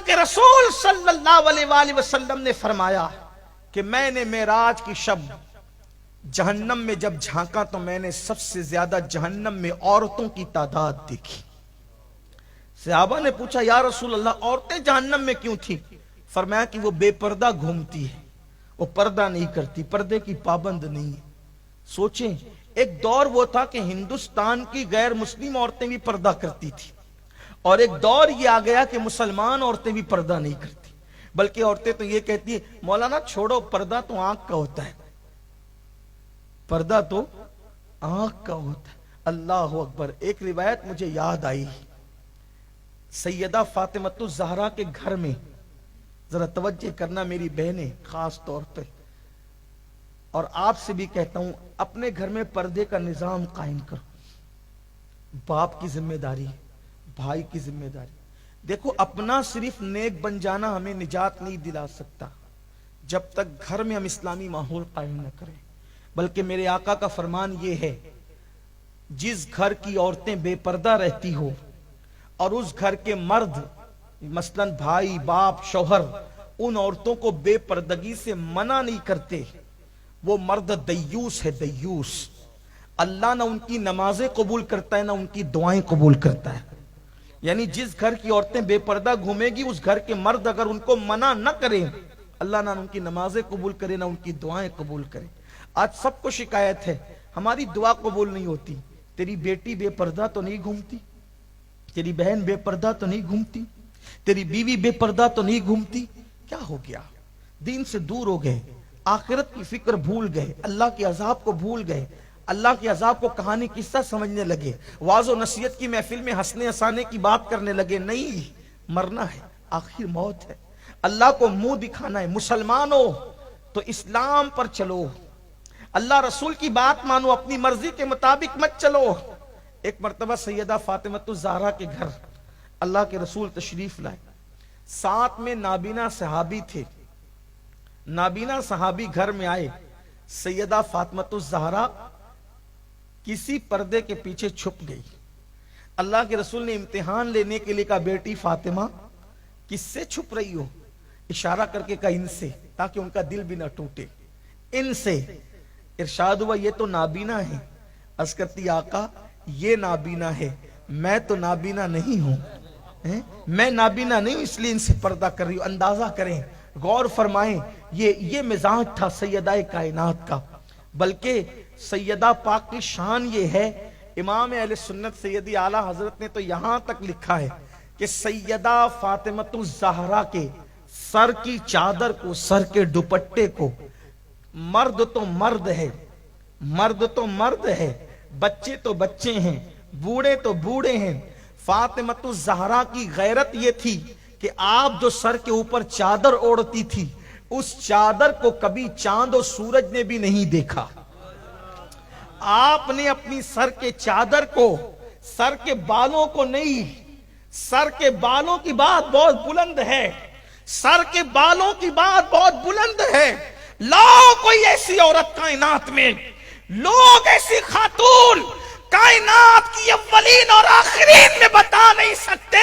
کے رسول صلی اللہ علیہ وآلہ وسلم نے فرمایا کہ میں نے معراج کی شب جہنم میں جب جھانکا تو میں نے سب سے زیادہ جہنم میں عورتوں کی تعداد دیکھی. صحابہ نے پوچھا یا رسول اللہ عورتیں جہنم میں کیوں تھی؟ فرمایا کہ وہ بے پردہ گھومتی ہے، وہ پردہ نہیں کرتی، پردے کی پابند نہیں ہے. سوچیں ایک دور وہ تھا کہ ہندوستان کی غیر مسلم عورتیں بھی پردہ کرتی تھی، اور ایک دور یہ آ گیا کہ مسلمان عورتیں بھی پردہ نہیں کرتی، بلکہ عورتیں تو یہ کہتی ہیں مولانا چھوڑو پردہ تو آنکھ کا ہوتا ہے، پردہ تو آنکھ کا ہوتا ہے. اللہ اکبر. ایک روایت مجھے یاد آئی سیدہ فاطمۃ الزہرا کے گھر میں، ذرا توجہ کرنا میری بہنیں خاص طور پہ، اور آپ سے بھی کہتا ہوں اپنے گھر میں پردے کا نظام قائم کرو. باپ کی ذمہ داری، بھائی کی ذمہ داری. دیکھو اپنا صرف نیک بن جانا ہمیں نجات نہیں دلا سکتا جب تک گھر میں ہم اسلامی ماحول قائم نہ کریں، بلکہ میرے آقا کا فرمان یہ ہے جس گھر کی عورتیں بے پردہ رہتی ہو اور اس گھر کے مرد مثلا بھائی باپ شوہر ان عورتوں کو بے پردگی سے منع نہیں کرتے، وہ مرد دیوس ہے. دیوس. اللہ نہ ان کی نمازیں قبول کرتا ہے نہ ان کی دعائیں قبول کرتا ہے. یعنی جس گھر کی عورتیں بے پردہ گھومے گی اس گھر کے مرد اگر ان کو منع نہ کریں اللہ نہ ان کی نمازیں قبول کرے نہ ان کی دعائیں قبول کرے. آج سب کو شکایت ہے ہماری دعا قبول نہیں ہوتی. تیری بیٹی بے پردہ تو نہیں گھومتی، تیری بہن بے پردہ تو نہیں گھومتی، تیری بیوی بے پردہ تو نہیں گھومتی. کیا ہو گیا؟ دین سے دور ہو گئے، آخرت کی فکر بھول گئے، اللہ کے عذاب کو بھول گئے، اللہ کے عذاب کو کہانی قصہ سمجھنے لگے، واعظ و نصیحت کی محفل میں ہنسنے ہنسانے کی بات کرنے لگے. نہیں، مرنا ہے، آخر موت ہے، اللہ کو منہ دکھانا ہے. مسلمان ہو تو اسلام پر چلو، اللہ رسول کی بات مانو، اپنی مرضی کے مطابق مت چلو. ایک مرتبہ سیدہ فاطمۃ الزہرا کے گھر اللہ کے رسول تشریف لائے، ساتھ میں نابینا صحابی تھے. نابینا صحابی گھر میں آئے، سیدہ فاطمۃ الزہرا کسی پردے کے پیچھے چھپ گئی. اللہ کے رسول نے امتحان لینے کے لیے کہا بیٹی فاطمہ کس سے چھپ رہی ہو؟ اشارہ کر کے کہا ان سے، تاکہ ان کا دل بھی نہ ٹوٹے. ان سے. ارشاد ہوا یہ تو نابینا ہے. عرض کرتی آقا یہ نابینا ہے، میں تو نابینا نہیں ہوں، میں نابینا نہیں ہوں اس لیے ان سے پردہ کر رہی ہوں. اندازہ کریں، غور فرمائیں، یہ مزاج تھا سیدہ کائنات کا. بلکہ سیدہ پاک کی شان یہ ہے، امام اہل سنت سیدی اعلیٰ حضرت نے تو یہاں تک لکھا ہے کہ سیدہ فاطمۃ الزہرا کے سر کی چادر کو، سر کے دوپٹے کو، مرد تو مرد ہے، مرد تو مرد ہے، بچے تو بچے ہیں، بوڑھے تو بوڑھے ہیں. فاطمۃ الزہرا کی غیرت یہ تھی کہ آپ جو سر کے اوپر چادر اوڑھتی تھی اس چادر کو کبھی چاند و سورج نے بھی نہیں دیکھا. آپ نے اپنی سر کے چادر کو، سر کے بالوں کو نہیں، سر کے بالوں کی بات بہت بلند ہے، سر کے بالوں کی بات بہت بلند ہے. لاؤ کوئی ایسی عورت کائنات میں، لوگ ایسی خاتون کائنات کی اولین اور آخرین میں بتا نہیں سکتے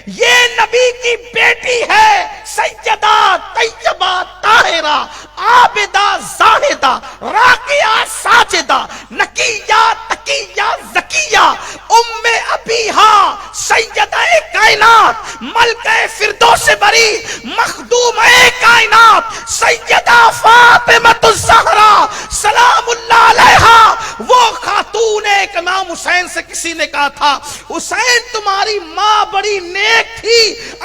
یہ نبی کی بیٹی ہے، سیدہ طیبہ طاہرہ عابدہ زاہدہ راکعہ ساجدہ نقیہ تقیہ زکیہ ام ابیہا سیدہ کائنات ملکہ فردوس بری مخدومہ کائنات سیدہ فاطمۃ الزہرا سلام اللہ علیہا. وہ خاتون ایک امام حسین سے کسی نے کہا تھا حسین تمہاری ماں بڑی نیک تھی،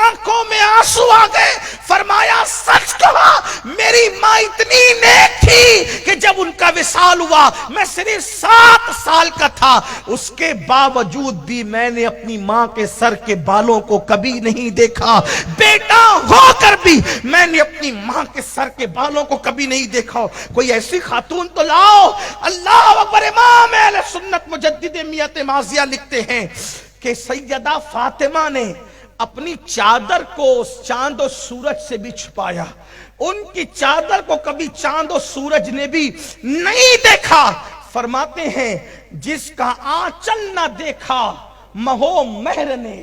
آنکھوں میں آنسو آ گئے. فرمایا سچ کہا، میری ماں اتنی نیک تھی کہ جب ان کا وصال ہوا میں صرف 7 سال کا تھا، اس کے باوجود بھی میں نے اپنی ماں کے سر کے بالوں کو کبھی نہیں دیکھا. بیٹا ہو کر بھی میں نے اپنی ماں کے سر کے بالوں کو کبھی نہیں دیکھا. کوئی ایسی خاتون تو لاؤ. اللہ اکبر. امام اہل سنت مجدد میت ماضیہ لکھتے ہیں کہ سیدہ فاطمہ نے اپنی چادر کو چاند و سورج سے بھی چھپایا. ان کی چادر کو کبھی چاند و سورج نے بھی نہیں دیکھا. فرماتے ہیں جس کا آنچل نہ دیکھا مہو مہر نے.